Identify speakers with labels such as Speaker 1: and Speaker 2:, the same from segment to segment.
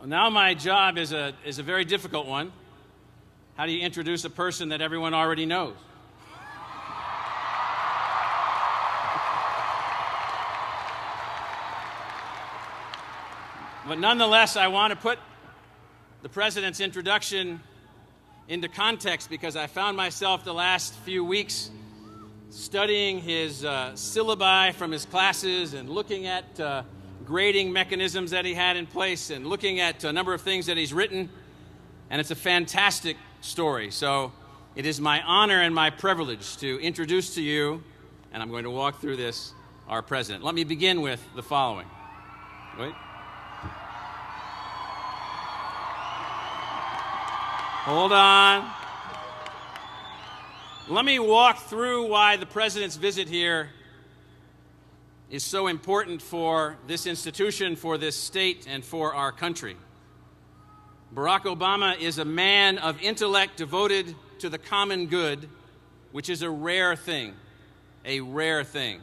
Speaker 1: Now my job is a very difficult one. How do you introduce a person that everyone already knows? But nonetheless, I want to put the President's introduction into context because I found myself the last few weeks studying his syllabi from his classes and looking at grading mechanisms that he had in place and looking at a number of things that he's written, and it's a fantastic story. So it is my honor and my privilege to introduce to you, and I'm going to walk through this, our President. Let me begin with the following. Wait. Hold on. Let me walk through why the President's visit here is so important for this institution, for this state, and for our country. Barack Obama is a man of intellect devoted to the common good, which is a rare thing, a rare thing.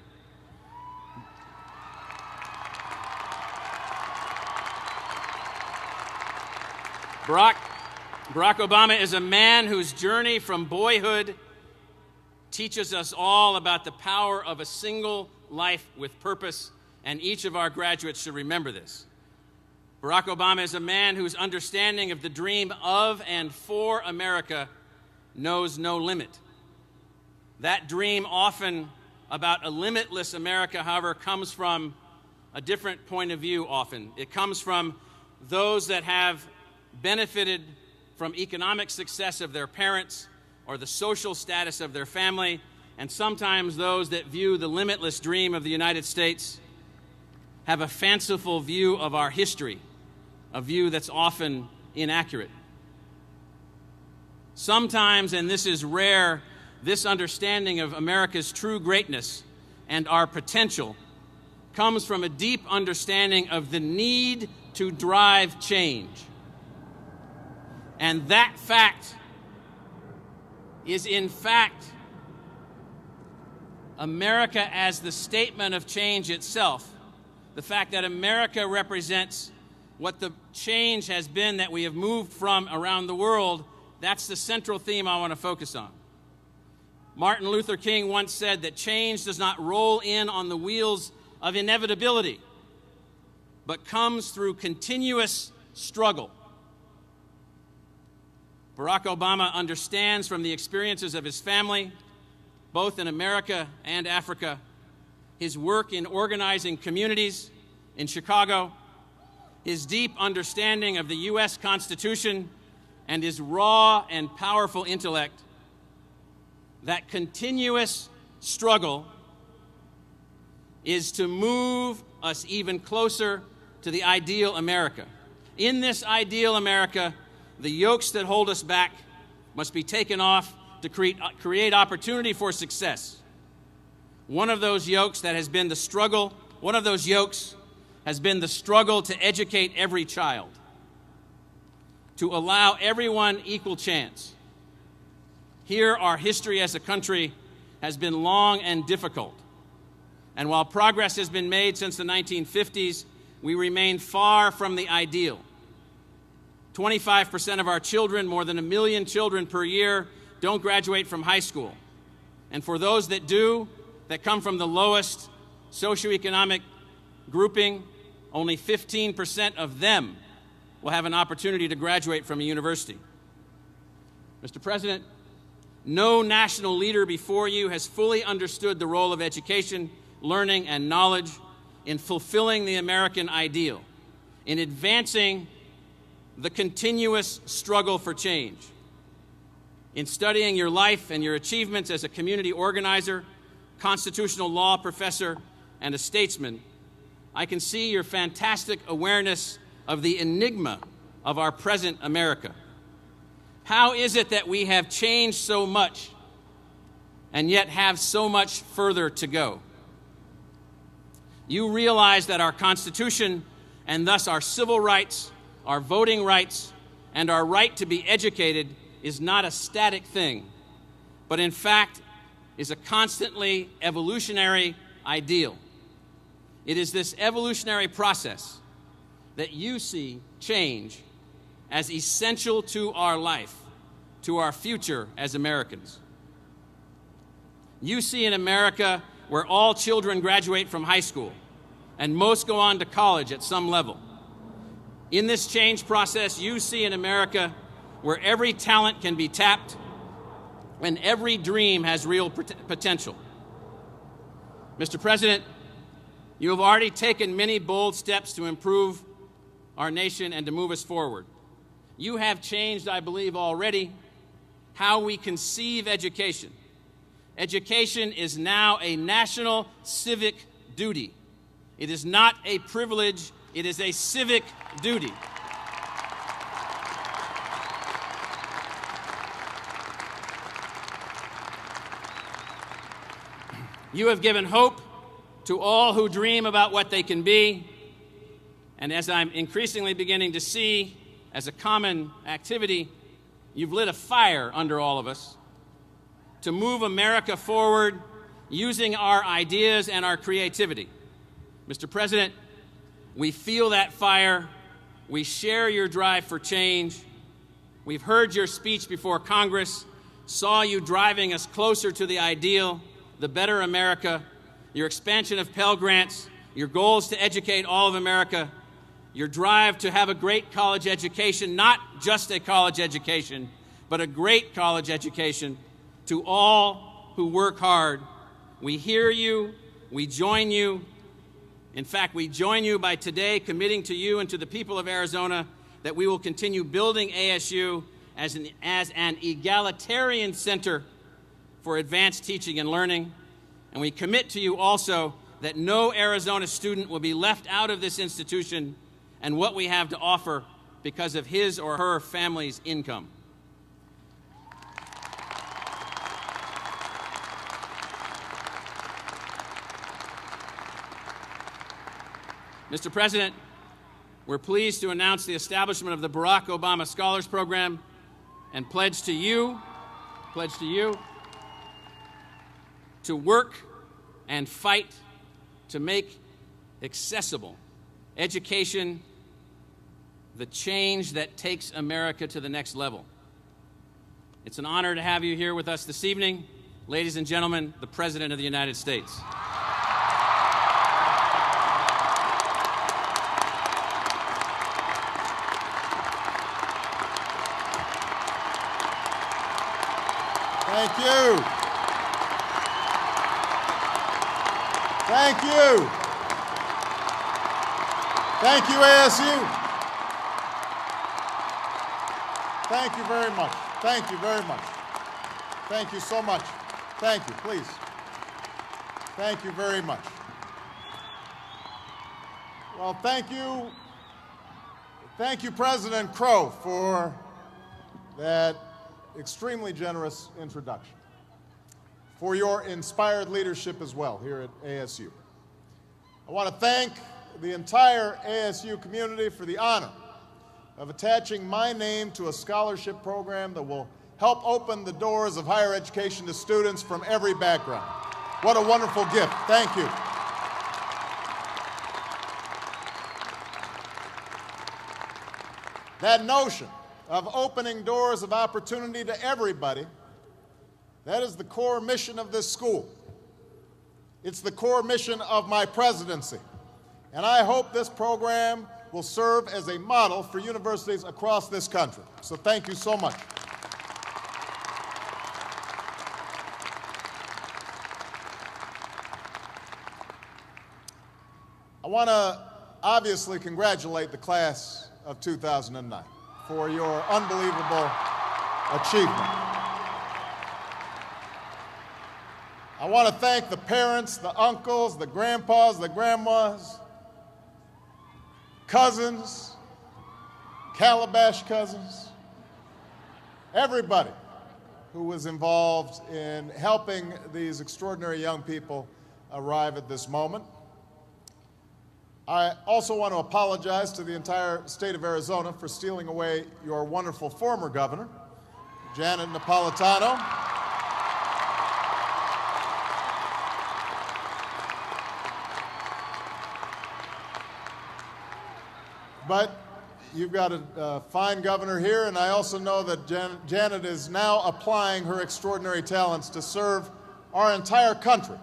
Speaker 1: Barack Obama is a man whose journey from boyhood teaches us all about the power of a single life with purpose, and each of our graduates should remember this. Barack Obama is a man whose understanding of the dream of and for America knows no limit. That dream, often about a limitless America, however, comes from a different point of view often. It comes from those that have benefited from economic success of their parents or the social status of their family, and sometimes those that view the limitless dream of the United States have a fanciful view of our history, a view that's often inaccurate. Sometimes, and this is rare, this understanding of America's true greatness and our potential comes from a deep understanding of the need to drive change. And that fact is, in fact, America as the statement of change itself. The fact that America represents what the change has been that we have moved from around the world, that's the central theme I want to focus on. Martin Luther King once said that change does not roll in on the wheels of inevitability, but comes through continuous struggle. Barack Obama understands from the experiences of his family, both in America and Africa, his work in organizing communities in Chicago, his deep understanding of the U.S. Constitution, and his raw and powerful intellect, that continuous struggle is to move us even closer to the ideal America. In this ideal America, the yokes that hold us back must be taken off to create opportunity for success. One of those yokes that has been the struggle, one of those yokes has been the struggle to educate every child, to allow everyone equal chance. Here, our history as a country has been long and difficult. And while progress has been made since the 1950s, we remain far from the ideal. 25% of our children, more than 1 million children per year, don't graduate from high school. And for those that do, that come from the lowest socioeconomic grouping, only 15% of them will have an opportunity to graduate from a university. Mr. President, no national leader before you has fully understood the role of education, learning, and knowledge in fulfilling the American ideal, in advancing the continuous struggle for change. In studying your life and your achievements as a community organizer, constitutional law professor, and a statesman, I can see your fantastic awareness of the enigma of our present America. How is it that we have changed so much and yet have so much further to go? You realize that our Constitution, and thus our civil rights, our voting rights, and our right to be educated is not a static thing, but in fact is a constantly evolutionary ideal. It is this evolutionary process that you see change as essential to our life, to our future as Americans. You see an America where all children graduate from high school and most go on to college at some level. In this change process, you see an America where every talent can be tapped and every dream has real potential. Mr. President, you have already taken many bold steps to improve our nation and to move us forward. You have changed, I believe, already how we conceive education. Education is now a national civic duty. It is not a privilege, it is a civic duty. You have given hope to all who dream about what they can be, and as I'm increasingly beginning to see as a common activity, you've lit a fire under all of us to move America forward using our ideas and our creativity. Mr. President, we feel that fire. We share your drive for change. We've heard your speech before Congress, saw you driving us closer to the ideal, the better America, your expansion of Pell Grants, your goals to educate all of America, your drive to have a great college education, not just a college education, but a great college education to all who work hard. We hear you, we join you. In fact, we join you by today committing to you and to the people of Arizona that we will continue building ASU as an egalitarian center for advanced teaching and learning. And we commit to you also that no Arizona student will be left out of this institution and what we have to offer because of his or her family's income. Mr. President, we're pleased to announce the establishment of the Barack Obama Scholars Program and pledge to you to work and fight to make accessible education the change that takes America to the next level. It's an honor to have you here with us this evening. Ladies and gentlemen, the President of the United States.
Speaker 2: Thank you. Thank you. Thank you, ASU. Thank you very much. Thank you very much. Thank you so much. Thank you, please. Thank you very much. Well, thank you. Thank you, President Crow, for that extremely generous introduction, for your inspired leadership as well here at ASU. I want to thank the entire ASU community for the honor of attaching my name to a scholarship program that will help open the doors of higher education to students from every background. What a wonderful gift. Thank you. That notion of opening doors of opportunity to everybody, that is the core mission of this school. It's the core mission of my presidency. And I hope this program will serve as a model for universities across this country. So thank you so much. I want to obviously congratulate the class of 2009 for your unbelievable achievement. I want to thank the parents, the uncles, the grandpas, the grandmas, cousins, Calabash cousins, everybody who was involved in helping these extraordinary young people arrive at this moment. I also want to apologize to the entire state of Arizona for stealing away your wonderful former governor, Janet Napolitano. But you've got a fine governor here, and I also know that Janet is now applying her extraordinary talents to serve our entire country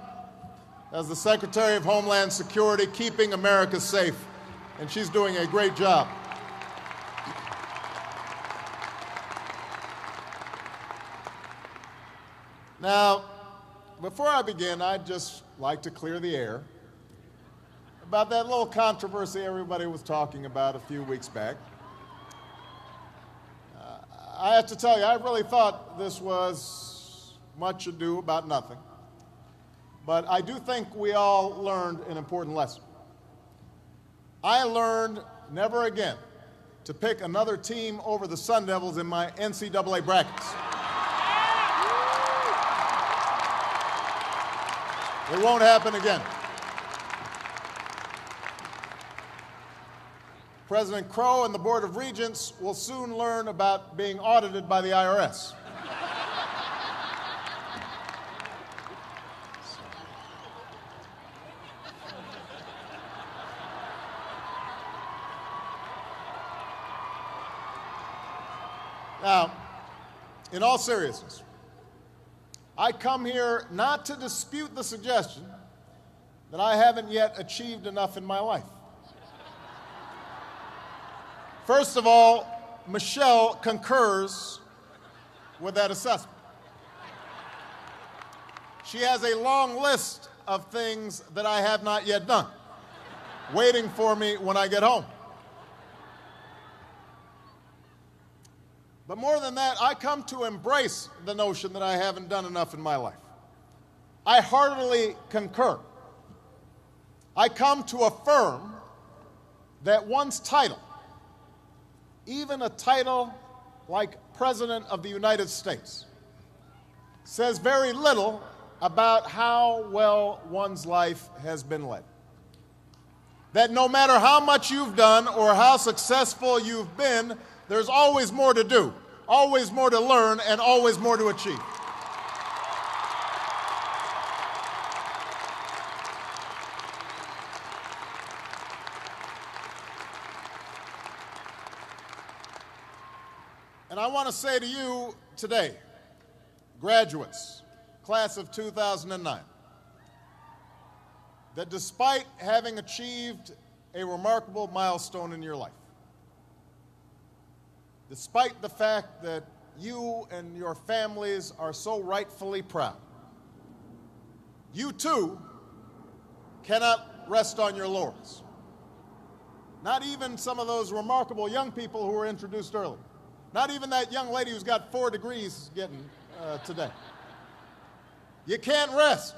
Speaker 2: as the Secretary of Homeland Security, keeping America safe, and she's doing a great job. Now, before I begin, I'd just like to clear the air about that little controversy everybody was talking about a few weeks back. I have to tell you, I really thought this was much ado about nothing. But I do think we all learned an important lesson. I learned never again to pick another team over the Sun Devils in my NCAA brackets. It won't happen again. President Crow and the Board of Regents will soon learn about being audited by the IRS. Now, in all seriousness, I come here not to dispute the suggestion that I haven't yet achieved enough in my life. First of all, Michelle concurs with that assessment. She has a long list of things that I have not yet done, waiting for me when I get home. But more than that, I come to embrace the notion that I haven't done enough in my life. I heartily concur. I come to affirm that one's title, even a title like President of the United States, says very little about how well one's life has been led. That no matter how much you've done or how successful you've been, there's always more to do, always more to learn, and always more to achieve. And I want to say to you today, graduates, class of 2009, that despite having achieved a remarkable milestone in your life, despite the fact that you and your families are so rightfully proud, you too cannot rest on your laurels. Not even some of those remarkable young people who were introduced earlier. Not even that young lady who's got 4 degrees getting today. You can't rest.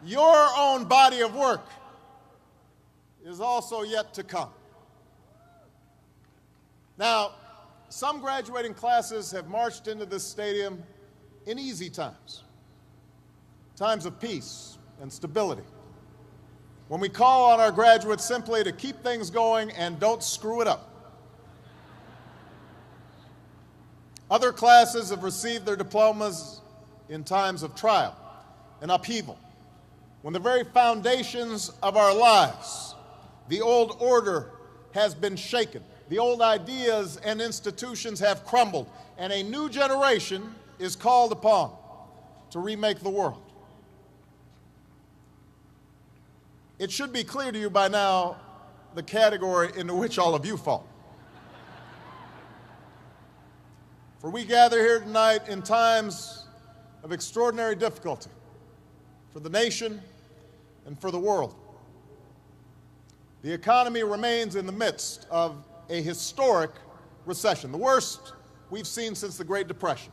Speaker 2: Your own body of work is also yet to come. Now, some graduating classes have marched into this stadium in easy times, times of peace and stability, when we call on our graduates simply to keep things going and don't screw it up. Other classes have received their diplomas in times of trial and upheaval, when the very foundations of our lives, the old order, has been shaken. The old ideas and institutions have crumbled, and a new generation is called upon to remake the world. It should be clear to you by now the category into which all of you fall. For we gather here tonight in times of extraordinary difficulty for the nation and for the world. The economy remains in the midst of a historic recession, the worst we've seen since the Great Depression.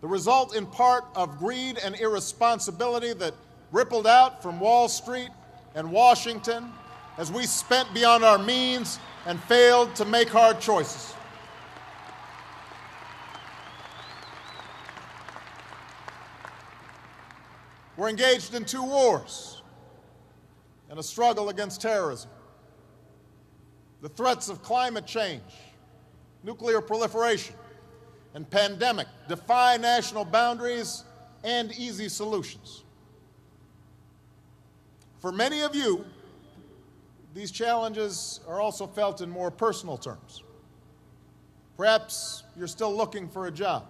Speaker 2: The result in part of greed and irresponsibility that rippled out from Wall Street and Washington as we spent beyond our means and failed to make hard choices. We're engaged in 2 wars and a struggle against terrorism. The threats of climate change, nuclear proliferation, and pandemic defy national boundaries and easy solutions. For many of you, these challenges are also felt in more personal terms. Perhaps you're still looking for a job,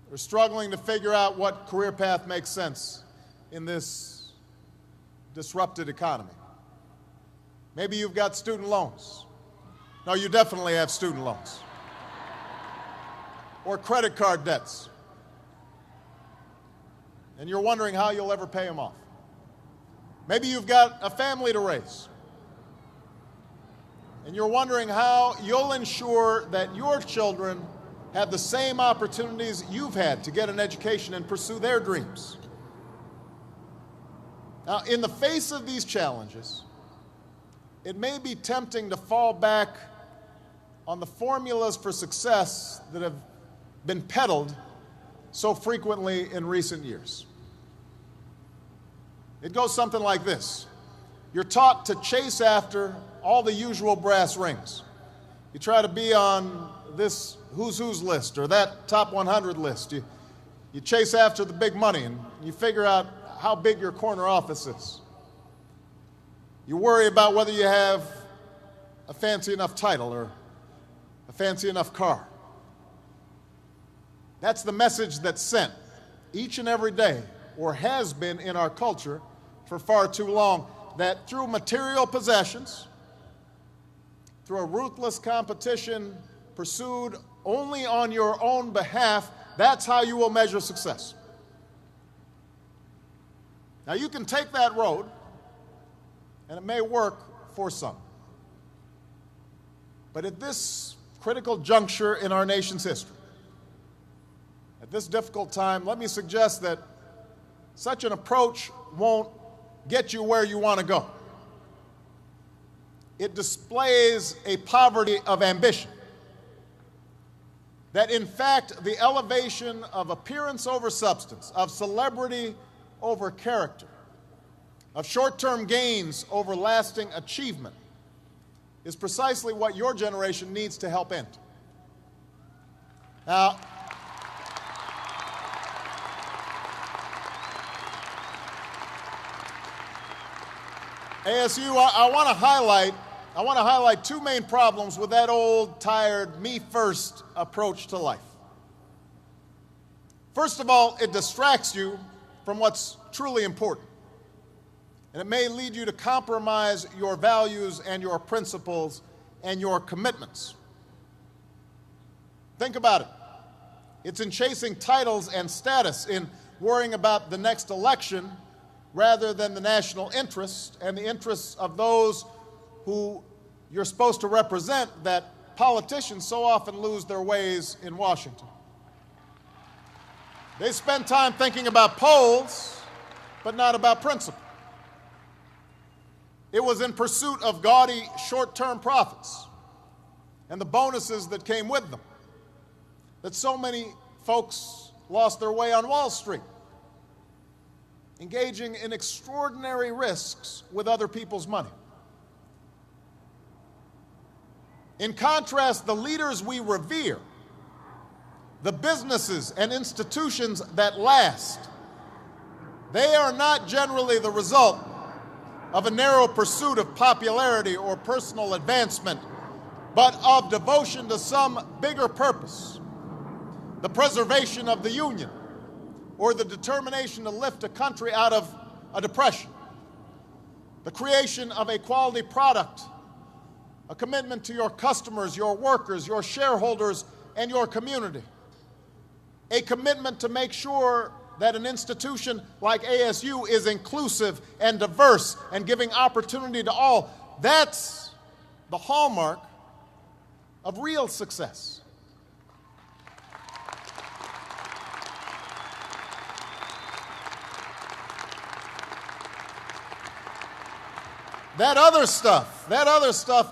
Speaker 2: or struggling to figure out what career path makes sense in this disrupted economy. Maybe you've got student loans. No, you definitely have student loans. Or credit card debts. And you're wondering how you'll ever pay them off. Maybe you've got a family to raise. And you're wondering how you'll ensure that your children have the same opportunities you've had to get an education and pursue their dreams. Now, in the face of these challenges, it may be tempting to fall back on the formulas for success that have been peddled so frequently in recent years. It goes something like this. You're taught to chase after all the usual brass rings. You try to be on this who's who's list or that top 100 list. You chase after the big money and you figure out how big your corner office is. You worry about whether you have a fancy enough title or a fancy enough car. That's the message that's sent each and every day, or has been in our culture for far too long, that through material possessions, through a ruthless competition pursued only on your own behalf, that's how you will measure success. Now, you can take that road, and it may work for some. But at this critical juncture in our nation's history, at this difficult time, let me suggest that such an approach won't get you where you want to go. It displays a poverty of ambition. That in fact, the elevation of appearance over substance, of celebrity over character, of short-term gains over lasting achievement, is precisely what your generation needs to help end. Now, ASU, I want to highlight two main problems with that old, tired, me-first approach to life. First of all, it distracts you from what's truly important. And it may lead you to compromise your values and your principles and your commitments. Think about it. It's in chasing titles and status, in worrying about the next election, rather than the national interest and the interests of those who you're supposed to represent, that politicians so often lose their ways in Washington. They spend time thinking about polls, but not about principle. It was in pursuit of gaudy short-term profits and the bonuses that came with them that so many folks lost their way on Wall Street, engaging in extraordinary risks with other people's money. In contrast, the leaders we revere, the businesses and institutions that last, they are not generally the result of a narrow pursuit of popularity or personal advancement, but of devotion to some bigger purpose, the preservation of the Union, or the determination to lift a country out of a depression, the creation of a quality product, a commitment to your customers, your workers, your shareholders, and your community, a commitment to make sure that an institution like ASU is inclusive and diverse and giving opportunity to all. That's the hallmark of real success. That other stuff,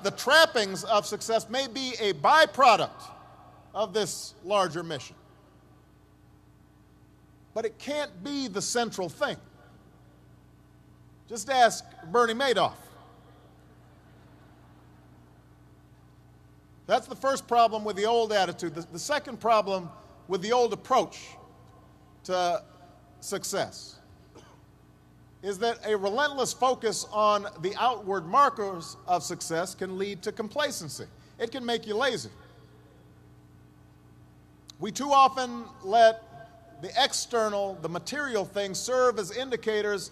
Speaker 2: the trappings of success may be a byproduct of this larger mission. But it can't be the central thing. Just ask Bernie Madoff. That's the first problem with the old attitude. The second problem with the old approach to success is that a relentless focus on the outward markers of success can lead to complacency. It can make you lazy. We too often let the external, the material things serve as indicators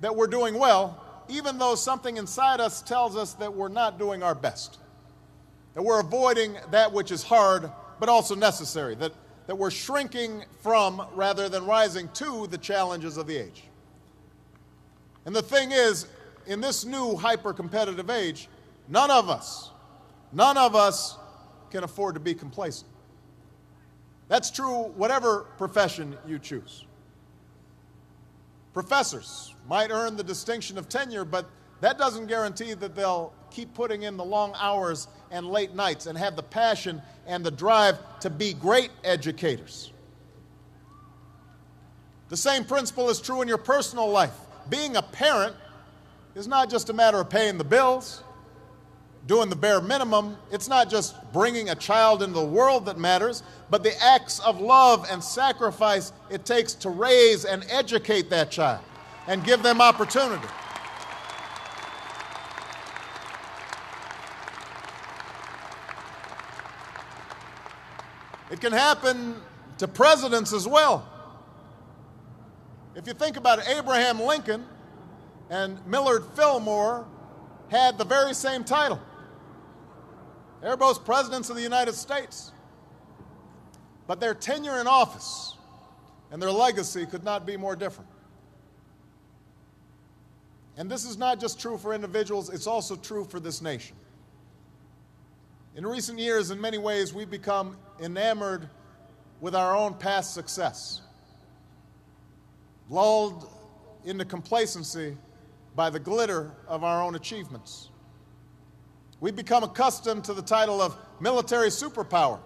Speaker 2: that we're doing well, even though something inside us tells us that we're not doing our best, that we're avoiding that which is hard but also necessary, that we're shrinking from rather than rising to the challenges of the age. And the thing is, in this new hyper-competitive age, none of us can afford to be complacent. That's true whatever profession you choose. Professors might earn the distinction of tenure, but that doesn't guarantee that they'll keep putting in the long hours and late nights and have the passion and the drive to be great educators. The same principle is true in your personal life. Being a parent is not just a matter of paying the bills, doing the bare minimum. It's not just bringing a child into the world that matters, but the acts of love and sacrifice it takes to raise and educate that child and give them opportunity. It can happen to presidents as well. If you think about it, Abraham Lincoln and Millard Fillmore had the very same title. They're both presidents of the United States. But their tenure in office and their legacy could not be more different. And this is not just true for individuals, it's also true for this nation. In recent years, in many ways, we've become enamored with our own past success, lulled into complacency by the glitter of our own achievements. We've become accustomed to the title of military superpower,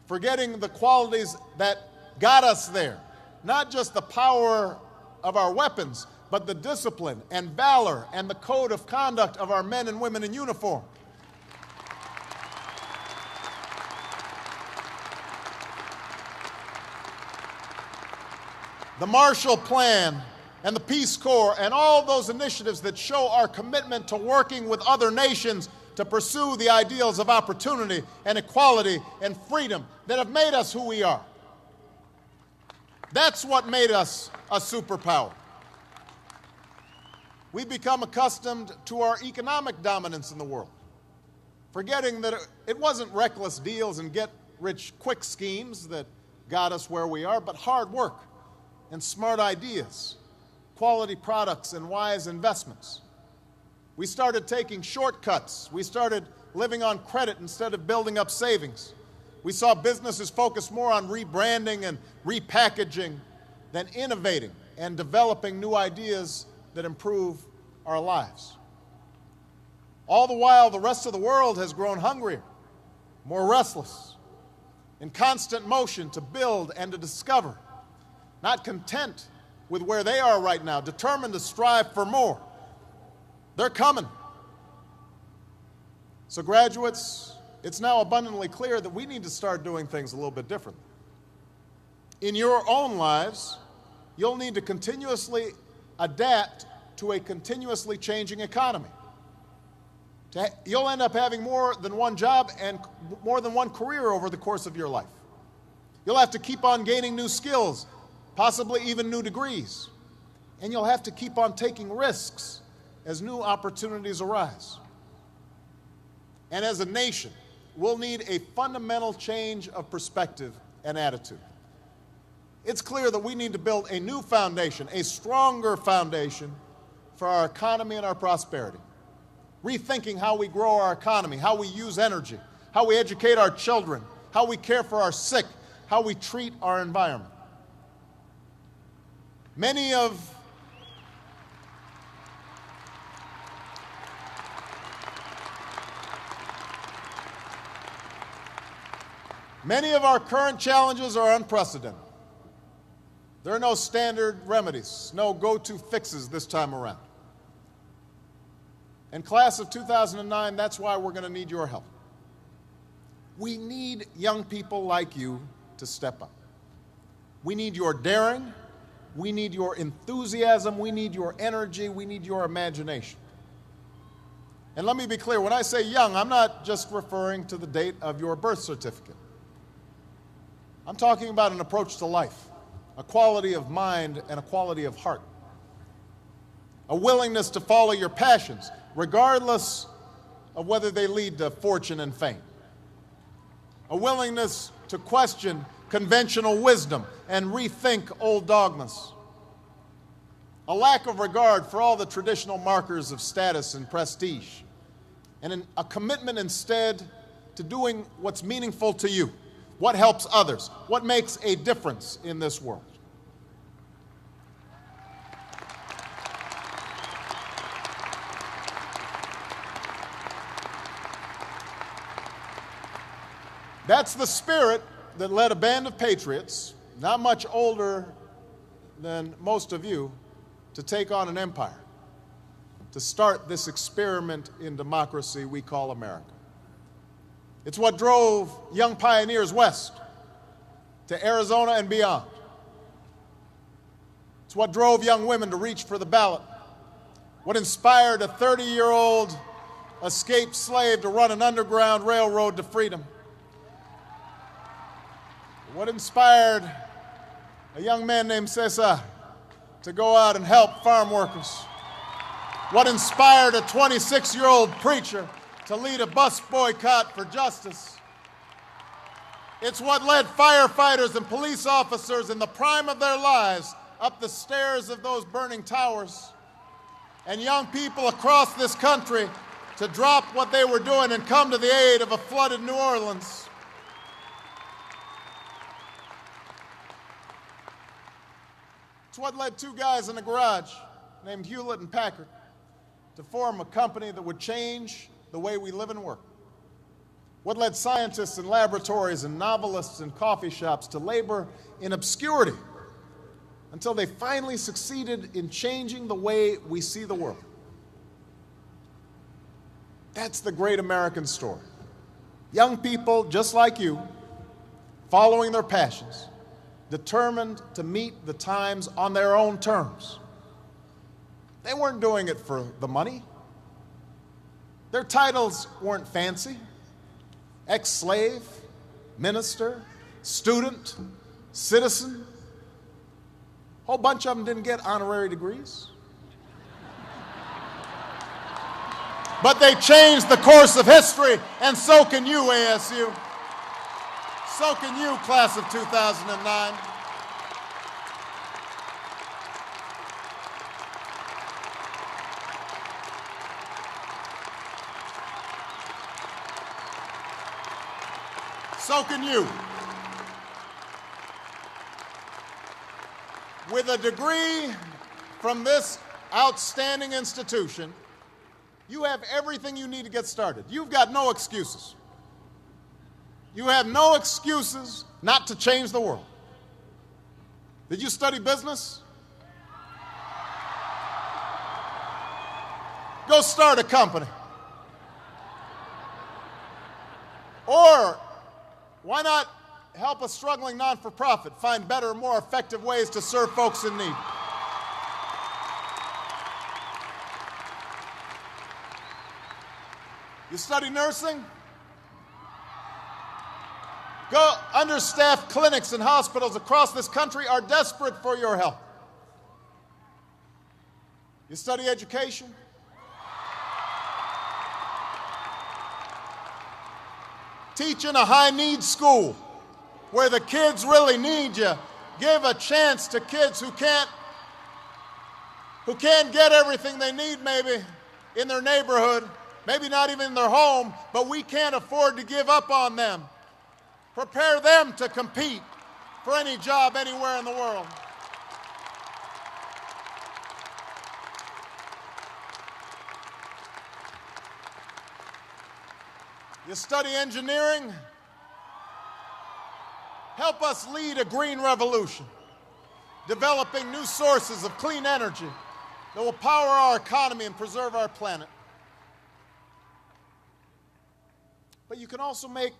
Speaker 2: forgetting the qualities that got us there, not just the power of our weapons, but the discipline and valor and the code of conduct of our men and women in uniform. The Marshall Plan and the Peace Corps and all those initiatives that show our commitment to working with other nations to pursue the ideals of opportunity and equality and freedom that have made us who we are. That's what made us a superpower. We've become accustomed to our economic dominance in the world, forgetting that it wasn't reckless deals and get-rich-quick schemes that got us where we are, but hard work and smart ideas, quality products and wise investments. We started taking shortcuts. We started living on credit instead of building up savings. We saw businesses focus more on rebranding and repackaging than innovating and developing new ideas that improve our lives. All the while, the rest of the world has grown hungrier, more restless, in constant motion to build and to discover, not content with where they are right now, determined to strive for more. They're coming. So graduates, it's now abundantly clear that we need to start doing things a little bit differently. In your own lives, you'll need to continuously adapt to a continuously changing economy. You'll end up having more than one job and more than one career over the course of your life. You'll have to keep on gaining new skills, possibly even new degrees. And you'll have to keep on taking risks as new opportunities arise. And as a nation, we'll need a fundamental change of perspective and attitude. It's clear that we need to build a new foundation, a stronger foundation for our economy and our prosperity. Rethinking how we grow our economy, how we use energy, how we educate our children, how we care for our sick, how we treat our environment. Many of our current challenges are unprecedented. There are no standard remedies, no go-to fixes this time around. And class of 2009, that's why we're going to need your help. We need young people like you to step up. We need your daring, We need your enthusiasm. We need your energy. We need your imagination. And let me be clear, when I say young, I'm not just referring to the date of your birth certificate. I'm talking about an approach to life, a quality of mind and a quality of heart, a willingness to follow your passions, regardless of whether they lead to fortune and fame, a willingness to question conventional wisdom and rethink old dogmas, a lack of regard for all the traditional markers of status and prestige, and a commitment instead to doing what's meaningful to you, what helps others, what makes a difference in this world. That's the spirit that led a band of patriots, not much older than most of you, to take on an empire, to start this experiment in democracy we call America. It's what drove young pioneers west to Arizona and beyond. It's what drove young women to reach for the ballot, what inspired a 30-year-old escaped slave to run an underground railroad to freedom, what inspired a young man named Cesar to go out and help farm workers, what inspired a 26-year-old preacher to lead a bus boycott for justice. It's what led firefighters and police officers in the prime of their lives up the stairs of those burning towers, and young people across this country to drop what they were doing and come to the aid of a flooded New Orleans. It's what led two guys in a garage named Hewlett and Packard to form a company that would change the way we live and work. What led scientists in laboratories and novelists in coffee shops to labor in obscurity until they finally succeeded in changing the way we see the world. That's the great American story. Young people just like you, following their passions, determined to meet the times on their own terms. They weren't doing it for the money. Their titles weren't fancy. Ex-slave, minister, student, citizen. A whole bunch of them didn't get honorary degrees. But they changed the course of history, and so can you, ASU. So can you, class of 2009. So can you. With a degree from this outstanding institution, you have everything you need to get started. You've got no excuses. You have no excuses not to change the world. Did you study business? Go start a company. Or why not help a struggling non-for-profit find better, more effective ways to serve folks in need? You study nursing? Go. Understaffed clinics and hospitals across this country are desperate for your help. You study education? Teach in a high-need school where the kids really need you. Give a chance to kids who can't get everything they need maybe in their neighborhood, maybe not even in their home, but we can't afford to give up on them. Prepare them to compete for any job anywhere in the world. You study engineering? Help us lead a green revolution, developing new sources of clean energy that will power our economy and preserve our planet. But you can also make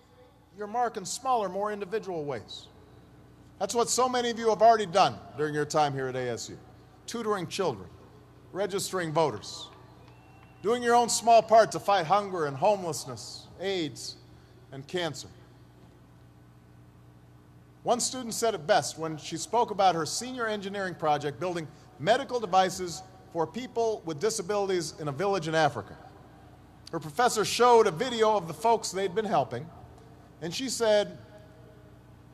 Speaker 2: your mark in smaller, more individual ways. That's what so many of you have already done during your time here at ASU. Tutoring children, registering voters, doing your own small part to fight hunger and homelessness, AIDS, and cancer. One student said it best when she spoke about her senior engineering project building medical devices for people with disabilities in a village in Africa. Her professor showed a video of the folks they'd been helping, and she said,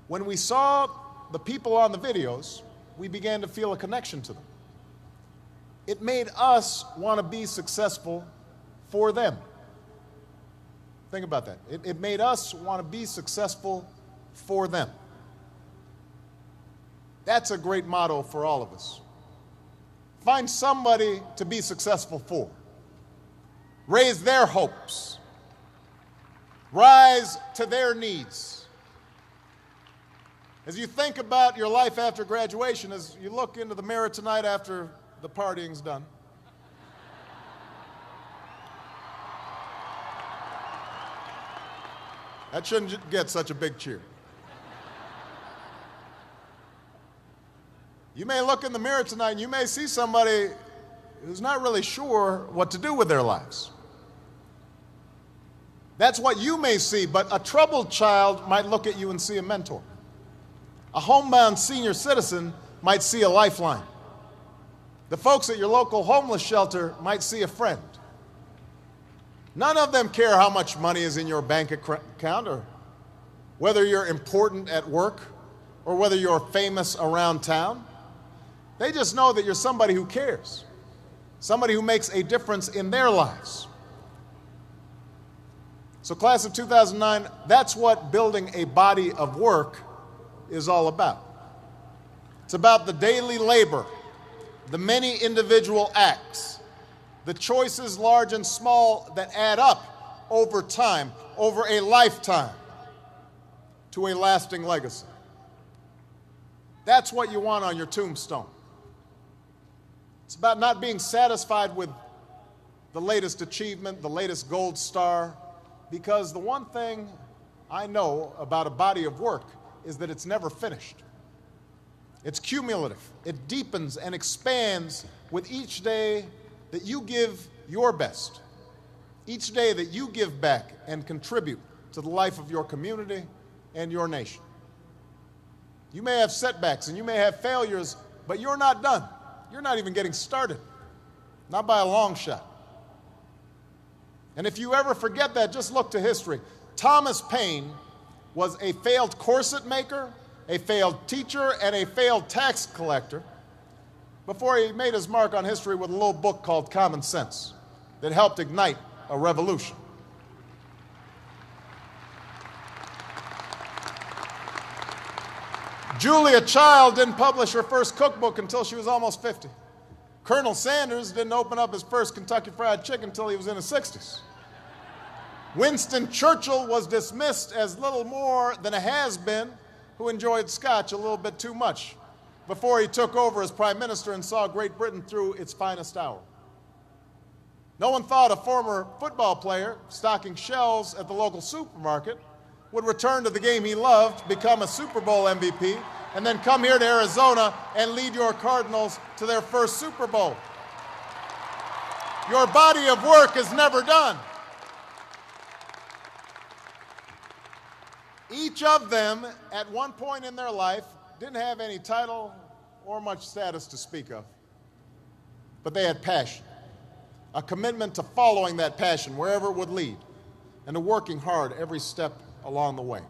Speaker 2: when we saw the people on the videos, we began to feel a connection to them. It made us want to be successful for them. Think about that. It made us want to be successful for them. That's a great motto for all of us. Find somebody to be successful for. Raise their hopes. Rise to their needs. As you think about your life after graduation, as you look into the mirror tonight after the partying's done, that shouldn't get such a big cheer. You may look in the mirror tonight and you may see somebody who's not really sure what to do with their lives. That's what you may see, but a troubled child might look at you and see a mentor. A homebound senior citizen might see a lifeline. The folks at your local homeless shelter might see a friend. None of them care how much money is in your bank account or whether you're important at work or whether you're famous around town. They just know that you're somebody who cares, somebody who makes a difference in their lives. So class of 2009, that's what building a body of work is all about. It's about the daily labor, the many individual acts, the choices large and small that add up over time, over a lifetime, to a lasting legacy. That's what you want on your tombstone. It's about not being satisfied with the latest achievement, the latest gold star, because the one thing I know about a body of work is that it's never finished. It's cumulative. It deepens and expands with each day that you give your best, each day that you give back and contribute to the life of your community and your nation. You may have setbacks and you may have failures, but you're not done. You're not even getting started, not by a long shot. And if you ever forget that, just look to history. Thomas Paine was a failed corset maker, a failed teacher, and a failed tax collector before he made his mark on history with a little book called Common Sense that helped ignite a revolution. Julia Child didn't publish her first cookbook until she was almost 50. Colonel Sanders didn't open up his first Kentucky Fried Chicken until he was in his 60s. Winston Churchill was dismissed as little more than a has-been who enjoyed scotch a little bit too much before he took over as prime minister and saw Great Britain through its finest hour. No one thought a former football player stocking shelves at the local supermarket would return to the game he loved, become a Super Bowl MVP, and then come here to Arizona and lead your Cardinals to their first Super Bowl. Your body of work is never done. Each of them, at one point in their life, didn't have any title or much status to speak of, but they had passion, a commitment to following that passion wherever it would lead, and to working hard every step along the way.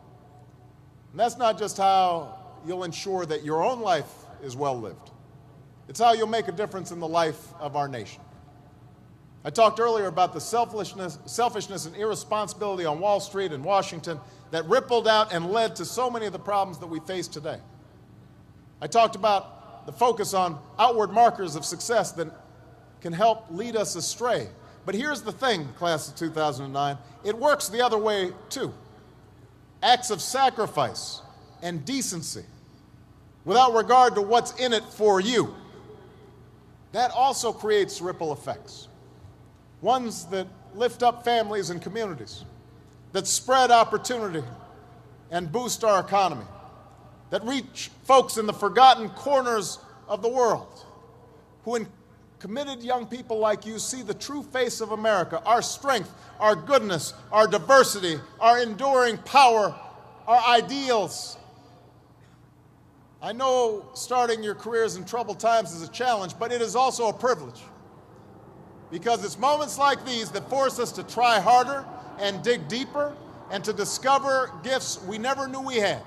Speaker 2: And that's not just how you'll ensure that your own life is well lived. It's how you'll make a difference in the life of our nation. I talked earlier about the selfishness and irresponsibility on Wall Street and Washington that rippled out and led to so many of the problems that we face today. I talked about the focus on outward markers of success that can help lead us astray. But here's the thing, class of 2009, it works the other way too. Acts of sacrifice and decency, without regard to what's in it for you, that also creates ripple effects. Ones that lift up families and communities, that spread opportunity and boost our economy, that reach folks in the forgotten corners of the world, who in committed young people like you see the true face of America, our strength, our goodness, our diversity, our enduring power, our ideals. I know starting your careers in troubled times is a challenge, but it is also a privilege, because it's moments like these that force us to try harder and dig deeper and to discover gifts we never knew we had,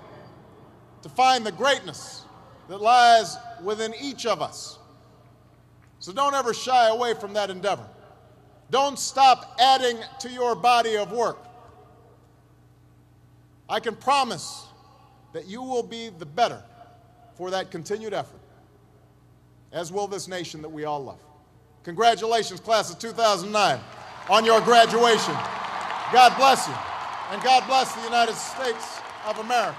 Speaker 2: to find the greatness that lies within each of us. So don't ever shy away from that endeavor. Don't stop adding to your body of work. I can promise that you will be the better for that continued effort, as will this nation that we all love. Congratulations, class of 2009, on your graduation. God bless you, and God bless the United States of America.